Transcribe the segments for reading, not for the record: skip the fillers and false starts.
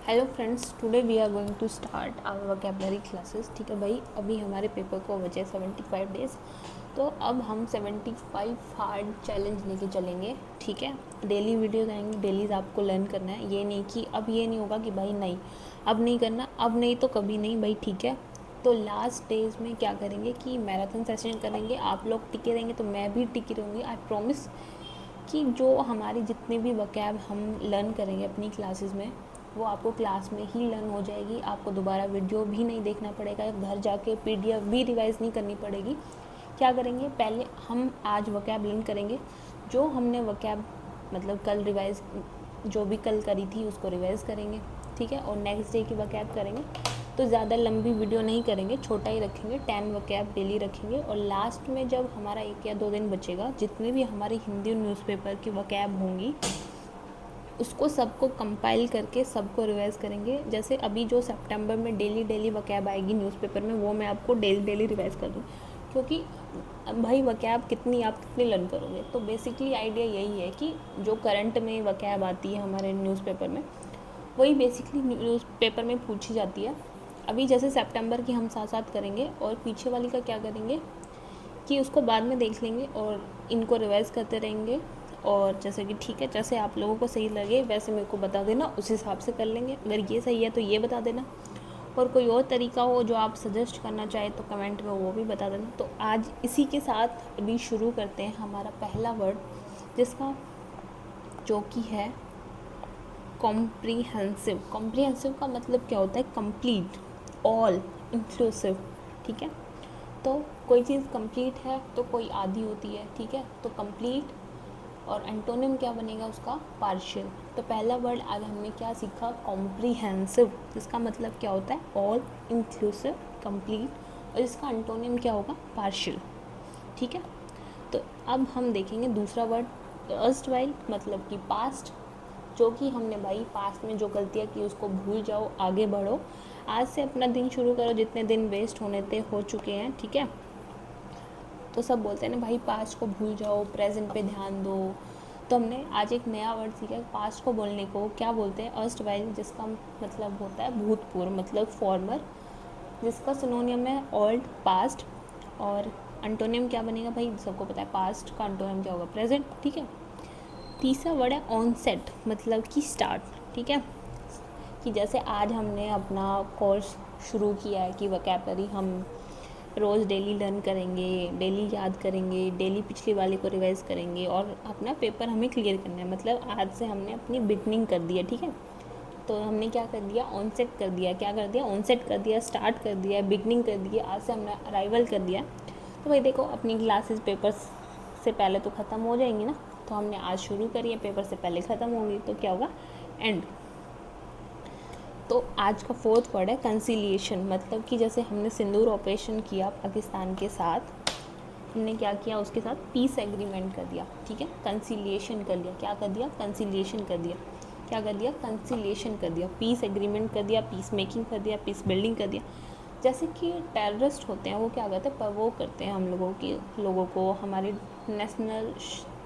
Hello friends, today we are going to start our vocabulary classes. ठीक है भाई, अभी हमारे पेपर को बचे 75 डेज़। तो अब हम 75 हार्ड चैलेंज लेके चलेंगे। ठीक है, डेली वीडियोस आएंगे, डेलीज आपको लर्न करना है। ये नहीं कि अब ये नहीं होगा कि भाई नहीं अब नहीं करना, अब नहीं तो कभी नहीं भाई। ठीक है, तो लास्ट डेज में क्या करेंगे कि मैराथन सेशन करेंगे। आप लोग टिके रहेंगे तो मैं भी टिकी रहूँगी। आई प्रॉमिस कि जो हमारी जितने भी वोकैब हम लर्न करेंगे अपनी क्लासेस में, वो आपको क्लास में ही लर्न हो जाएगी। आपको दोबारा वीडियो भी नहीं देखना पड़ेगा, घर जाके पीडीएफ भी रिवाइज़ नहीं करनी पड़ेगी। क्या करेंगे, पहले हम आज वोकैब लर्न करेंगे। जो हमने वोकैब मतलब कल रिवाइज जो भी कल करी थी उसको रिवाइज़ करेंगे। ठीक है, और नेक्स्ट डे की वोकैब करेंगे। तो ज़्यादा लंबी वीडियो नहीं करेंगे, छोटा ही रखेंगे। 10 वोकैब डेली रखेंगे। और लास्ट में जब हमारा 1 या 2 दिन बचेगा, जितने भी हमारी हिंदी न्यूज़पेपर की वोकैब होंगी उसको सबको कंपाइल करके सबको रिवाइज़ करेंगे। जैसे अभी जो सितंबर में डेली वोकैब आएगी न्यूज़पेपर में, वो मैं आपको डेली रिवाइज़ कर दूँ। क्योंकि भाई वोकैब कितनी आप कितनी लर्न करोगे। तो बेसिकली आइडिया यही है कि जो करंट में वोकैब आती है हमारे न्यूज़पेपर में, वही बेसिकली न्यूज़पेपर में पूछी जाती है। अभी जैसे सितंबर की हम साथ साथ करेंगे, और पीछे वाली का क्या करेंगे कि उसको बाद में देख लेंगे और इनको रिवाइज़ करते रहेंगे। और जैसे कि ठीक है, जैसे आप लोगों को सही लगे वैसे मेरे को बता देना, उस हिसाब से कर लेंगे। अगर ये सही है तो ये बता देना, और कोई और तरीका हो जो आप सजेस्ट करना चाहे तो कमेंट में वो भी बता देना। तो आज इसी के साथ अभी शुरू करते हैं हमारा पहला वर्ड, जिसका जो कि है कॉम्प्रीहेंसिव। कॉम्प्रीहेंसिव का मतलब क्या होता है? Complete, all, inclusive. ठीक है, तो कोई चीज़ कंप्लीट है तो कोई आधी होती है। ठीक है, तो कंप्लीट, और एंटोनिम क्या बनेगा उसका? पार्शियल। तो पहला वर्ड आज हमने क्या सीखा? कॉम्प्रीहेंसिव, जिसका मतलब क्या होता है? ऑल, इंक्लूसिव, कंप्लीट, और इसका एंटोनिम क्या होगा? पार्शियल। ठीक है, तो अब हम देखेंगे दूसरा वर्ड अर्स्टवाइल, मतलब कि पास्ट। जो कि हमने भाई पास्ट में जो गलतियाँ की उसको भूल जाओ, आगे बढ़ो। आज से अपना दिन शुरू करो, जितने दिन वेस्ट होने थे हो चुके हैं। ठीक है, तो सब बोलते हैं ना भाई पास्ट को भूल जाओ, प्रेजेंट पे ध्यान दो। तो हमने आज एक नया वर्ड सीखा, पास्ट को बोलने को क्या बोलते हैं? अर्स्टवाइल, जिसका मतलब होता है भूतपूर्व, मतलब फॉर्मर, जिसका सिनोनियम है ओल्ड, पास्ट। और एंटोनियम क्या बनेगा भाई? सबको पता है पास्ट का एंटोनियम क्या होगा? प्रेजेंट। ठीक है, तीसरा वर्ड है ऑनसेट, मतलब कि स्टार्ट। ठीक है, कि जैसे आज हमने अपना कोर्स शुरू किया है कि वोकैबलरी हम रोज़ डेली लर्न करेंगे, डेली याद करेंगे, डेली पिछली वाले को रिवाइज़ करेंगे, और अपना पेपर हमें क्लियर करना है। मतलब आज से हमने अपनी बिगनिंग कर दी है। ठीक है, तो हमने क्या कर दिया? ऑनसेट कर दिया। क्या कर दिया? ऑनसेट कर दिया, स्टार्ट कर दिया, बिगनिंग कर दिया, आज से हमने अराइवल कर दिया। तो भाई देखो, अपनी क्लासेस पेपर्स से पहले तो ख़त्म हो जाएंगी ना। तो हमने आज शुरू करी है, पेपर से पहले ख़त्म होंगी, तो क्या होगा? एंड। तो आज का फोर्थ वर्ड है कंसिलिएशन, मतलब कि जैसे हमने सिंदूर ऑपरेशन किया पाकिस्तान के साथ, हमने क्या किया? उसके साथ पीस एग्रीमेंट कर दिया। ठीक है, कंसिलिएशन कर लिया। क्या कर दिया? कंसिलिएशन कर दिया। क्या कर दिया? कंसिलिएशन कर दिया, पीस एग्रीमेंट कर दिया, पीस मेकिंग कर दिया, पीस बिल्डिंग कर दिया। जैसे कि टेररिस्ट होते हैं, वो क्या करते हैं? प्रवोक करते हैं हम लोगों को, हमारी नेशनल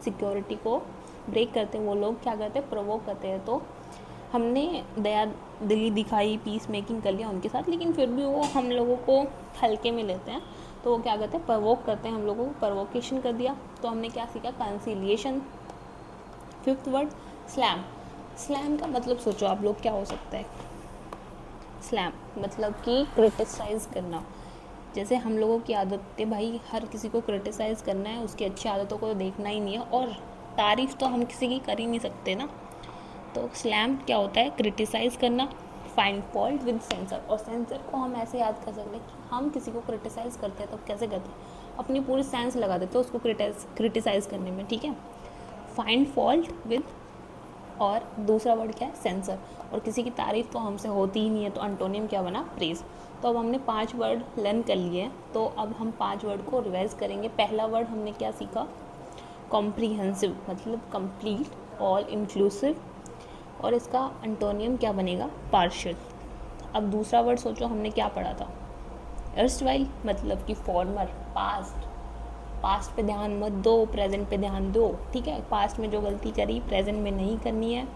सिक्योरिटी को ब्रेक करते हैं। वो लोग क्या करते हैं? प्रवोक करते हैं। तो हमने दया दिली दिखाई, पीस मेकिंग कर लिया उनके साथ, लेकिन फिर भी वो हम लोगों को हल्के में लेते हैं। तो वो क्या करते हैं? प्रवोक करते हैं हम लोगों को, प्रवोकेशन कर दिया। तो हमने क्या सीखा? Conciliation. Fifth word slam. Slam का मतलब सोचो आप लोग क्या हो सकता है? स्लैम मतलब कि क्रिटिसाइज़ करना। जैसे हम लोगों की आदत है भाई, हर किसी को क्रिटिसाइज़ करना है, उसकी अच्छी आदतों को देखना ही नहीं है, और तारीफ़ तो हम किसी की कर ही नहीं सकते ना। तो स्लैम क्या होता है? क्रिटिसाइज़ करना। फाइंड फॉल्ट विद सेंसर, और सेंसर को हम ऐसे याद कर सकते हैं कि हम किसी को क्रिटिसाइज़ करते हैं तो कैसे करते हैं? अपनी पूरी सेंस लगा देते हैं उसको क्रिटिसाइज़ करने में। ठीक है, फाइंड फॉल्ट विद, और दूसरा वर्ड क्या है? सेंसर। और किसी की तारीफ़ तो हमसे होती ही नहीं है, तो एंटोनियम क्या बना? प्रेज। तो अब हमने 5 वर्ड लर्न कर लिए हैं, तो अब हम 5 वर्ड को रिवाइज करेंगे। पहला वर्ड हमने क्या सीखा? कॉम्प्रीहेंसिव, मतलब कंप्लीट, ऑल, इंक्लूसिव, और इसका एंटोनियम क्या बनेगा? पार्शियल। अब दूसरा वर्ड सोचो, हमने क्या पढ़ा था? अर्स्टवाइल, मतलब कि फॉर्मर, पास्ट। पास्ट पे ध्यान मत दो, प्रेजेंट पे ध्यान दो। ठीक है, पास्ट में जो गलती करी प्रेजेंट में नहीं करनी है।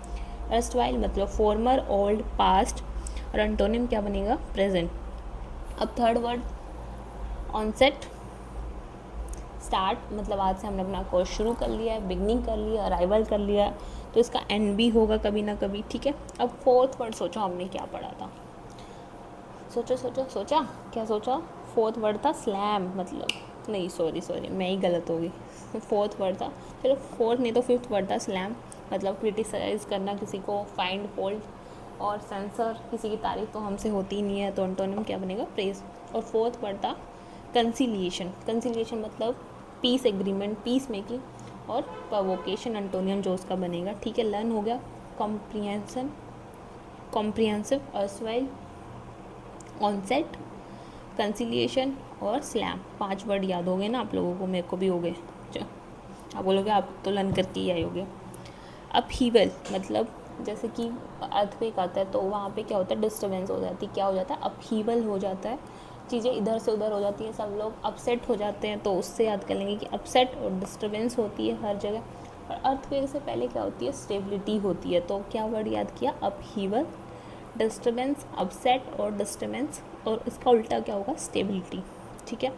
अर्स्टवाइल मतलब फॉर्मर, ओल्ड, पास्ट, और एंटोनिम क्या बनेगा, प्रेजेंट। अब थर्ड वर्ड ऑनसेट, स्टार्ट मतलब आज से हमने अपना कोर्स शुरू कर लिया है, बिगनिंग कर लिया, अराइवल कर लिया, तो इसका एंड भी होगा कभी ना कभी, ठीक है। अब फोर्थ वर्ड सोचो हमने क्या पढ़ा था, सोचो सोचो सोचा, क्या सोचा, फोर्थ वर्ड था स्लैम, मतलब नहीं सॉरी मैं ही गलत हो गई फोर्थ वर्ड था, चलो फोर्थ नहीं तो फिफ्थ वर्ड था स्लैम, मतलब क्रिटिसाइज़ करना किसी को, फाइंड फॉल्ट, और सेंसर किसी की तारीफ तो हमसे होती ही नहीं है, तो एंटोनिम क्या बनेगा, प्रेज। और फोर्थ वर्ड था कंसिलिएशन, कंसिलिएशन मतलब पीस एग्रीमेंट, पीस मेकिंग, और प्रोवोकेशन एंटोनियम जो उसका बनेगा, ठीक है। लर्न हो गया, कॉम्प्रिहेंशन, कॉम्प्रिहेंसिव, अर्सवाइल, ऑनसेट, कंसिलिएशन और स्लैम, 5 वर्ड याद हो गए ना आप लोगों को, मेरे को भी हो गए। आप बोलोगे आप तो लर्न करके ही आए होगे। अब हीवल मतलब जैसे कि अर्थक्वेक आता है तो वहाँ पे क्या होता है, डिस्टर्बेंस हो जाती है, क्या हो जाता है, अपहीवल हो जाता है, चीज़ें इधर से उधर हो जाती हैं, सब लोग अपसेट हो जाते हैं, तो उससे याद कर लेंगे कि अपसेट और डिस्टर्बेंस होती है हर जगह। और अर्थक्वेक से पहले क्या होती है, स्टेबिलिटी होती है, तो क्या वर्ड याद किया, अपहीवल, डिस्टर्बेंस, अपसेट और डिस्टर्बेंस, और इसका उल्टा क्या होगा, स्टेबिलिटी, ठीक है।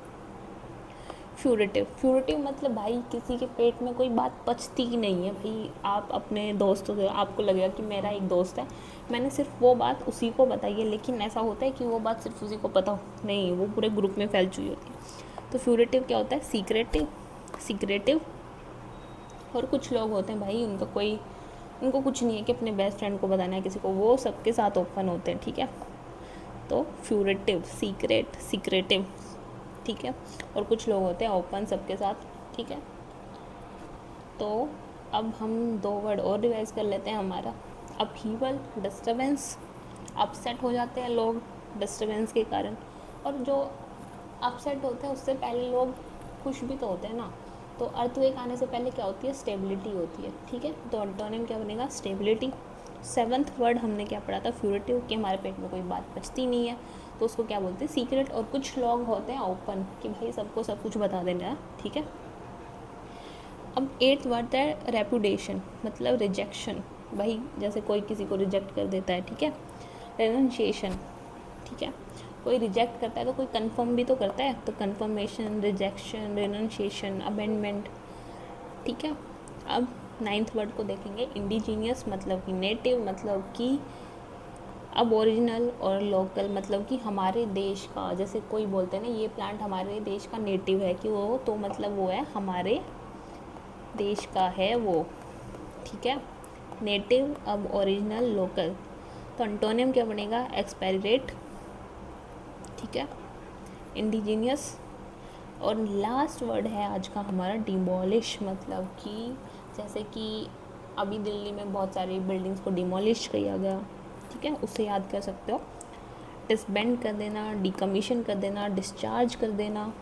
फ्यूरेटिव, फ्यूरेटिव मतलब भाई किसी के पेट में कोई बात पचती ही नहीं है भाई, आप अपने दोस्तों से, आपको लगेगा कि मेरा एक दोस्त है, मैंने सिर्फ वो बात उसी को बताई है, लेकिन ऐसा होता है कि वो बात सिर्फ उसी को पता हो, नहीं, वो पूरे ग्रुप में फैल चुकी होती है। तो फ्यूरेटिव क्या होता है, सीक्रेटिव, सीक्रेटिव। और कुछ लोग होते हैं भाई उनको कुछ नहीं है कि अपने बेस्ट फ्रेंड को बताना है किसी को, वो सबके साथ ओपन होते हैं, ठीक है। तो फ्यूरेटिव, सीक्रेट, सीक्रेटिव, ठीक है। और कुछ लोग होते हैं ओपन सबके साथ, ठीक है। तो अब हम 2 वर्ड और रिवाइज कर लेते हैं हमारा, अपहीवल, डिस्टर्बेंस, अपसेट हो जाते हैं लोग डिस्टर्बेंस के कारण, और जो अपसेट होते हैं उससे पहले लोग खुश भी तो होते हैं ना, तो अर्थक्वेक आने से पहले क्या होती है, स्टेबिलिटी होती है, ठीक है। तो एंटोनिम क्या बनेगा, स्टेबिलिटी। 7th वर्ड हमने क्या पढ़ा था, फ्यूरेटिव, कि हमारे पेट में कोई बात पचती नहीं है, तो उसको क्या बोलते हैं, सीक्रेट। और कुछ लोग होते हैं ओपन, कि भाई सबको सब कुछ बता देना है, ठीक है। अब 8th वर्ड है रेपुटेशन, मतलब रिजेक्शन, भाई जैसे कोई किसी को रिजेक्ट कर देता है, ठीक है। रेनंशिएशन, ठीक है, कोई रिजेक्ट करता है तो कोई कंफर्म भी तो करता है, तो कंफर्मेशन, रिजेक्शन, रेनंशिएशन, अमेंडमेंट, ठीक है। अब 9th वर्ड को देखेंगे, इंडिजीनियस मतलब कि नेटिव, मतलब कि अब ओरिजिनल, और लोकल मतलब कि हमारे देश का, जैसे कोई बोलते हैं ना ये प्लांट हमारे देश का नेटिव है, कि वो तो मतलब वो है हमारे देश का है वो, ठीक है। नेटिव, अब ओरिजिनल, लोकल, तो एंटोनियम क्या बनेगा, एक्सपेरिरेट, ठीक है, इंडिजीनियस। और लास्ट वर्ड है आज का हमारा डिमोलिश, मतलब कि जैसे कि अभी दिल्ली में बहुत सारी बिल्डिंग्स को डिमोलिश किया गया, ठीक है, उसे याद कर सकते हो। डिसबैंड कर देना, डिकमीशन कर देना, डिस्चार्ज कर देना।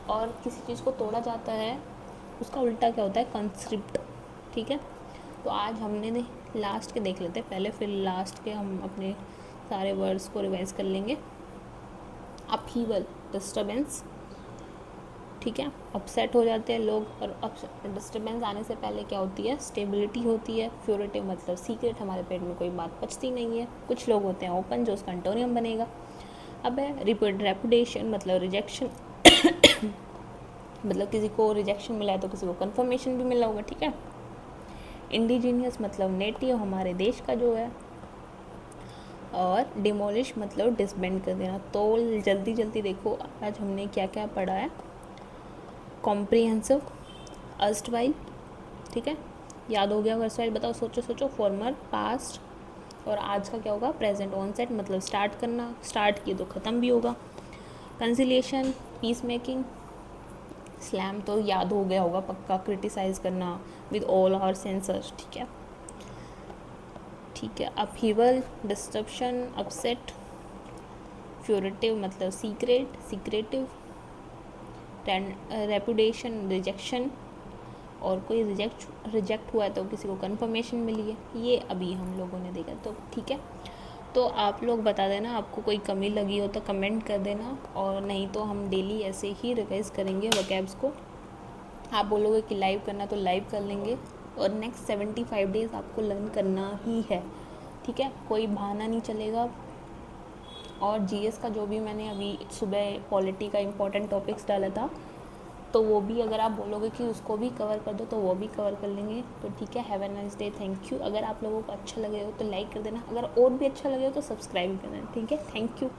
और किसी चीज़ को तोड़ा जाता है उसका उल्टा क्या होता है, कंस्क्रिप्ट, ठीक है। तो आज हमने लास्ट के देख लेते हैं पहले, फिर लास्ट के हम अपने सारे वर्ड्स को रिवाइज कर लेंगे। अपहीवल, डिस्टर्बेंस, ठीक है, अपसेट हो जाते हैं लोग, और डिस्टर्बेंस आने से पहले क्या होती है, स्टेबिलिटी होती है। फ्यूरेटिव मतलब सीक्रेट, हमारे पेट में कोई बात पचती नहीं है। कुछ लोग होते हैं ओपन, जो उसका एंटोनियम बनेगा। अब है रेपुटेशन मतलब रिजेक्शन मतलब किसी को रिजेक्शन मिला है तो किसी को कंफर्मेशन भी मिला होगा, ठीक है। इंडिजीनियस मतलब नेटिव, हमारे देश का जो है। और डिमोलिश मतलब डिसबैंड कर देना। तो जल्दी जल्दी देखो आज हमने क्या क्या पढ़ा है। कॉम्प्रिहेंसिव, अर्स्टवाइल, ठीक है, याद हो गया अर्स्टवाइल, बताओ, सोचो सोचो, फॉर्मर, पास्ट, और आज का क्या होगा, प्रेजेंट। ऑनसेट मतलब स्टार्ट करना, स्टार्ट किए तो ख़त्म भी होगा। Conciliation, piece making. स्लैम तो याद हो गया होगा पक्का, क्रिटिसाइज़ करना विद ऑल आवर सेंसर्स, ठीक है, ठीक है। Upheaval, disruption, upset. फ्यूरेटिव मतलब सीक्रेट, सीक्रेटिव। रेपुटेशन, रिजेक्शन, और कोई रिजेक्ट हुआ है तो किसी को कंफर्मेशन मिली है, ये अभी हम लोगों ने देखा, तो ठीक है। तो आप लोग बता देना आपको कोई कमी लगी हो तो कमेंट कर देना, और नहीं तो हम डेली ऐसे ही रिवाइज करेंगे वोकैब्स को। आप बोलोगे कि लाइव करना तो लाइव कर लेंगे, और नेक्स्ट 75 डेज़ आपको लर्न करना ही है, ठीक है, कोई बहाना नहीं चलेगा। और जीएस का जो भी मैंने अभी सुबह पॉलिटी का इम्पोर्टेंट टॉपिक्स डाला था, तो वो भी अगर आप बोलोगे कि उसको भी कवर कर दो तो वो भी कवर कर लेंगे। तो ठीक है, have a nice day, thank you. अगर आप लोगों को अच्छा लगे हो तो लाइक कर देना, अगर और भी अच्छा लगे हो तो सब्सक्राइब कर देना, ठीक है, थैंक यू।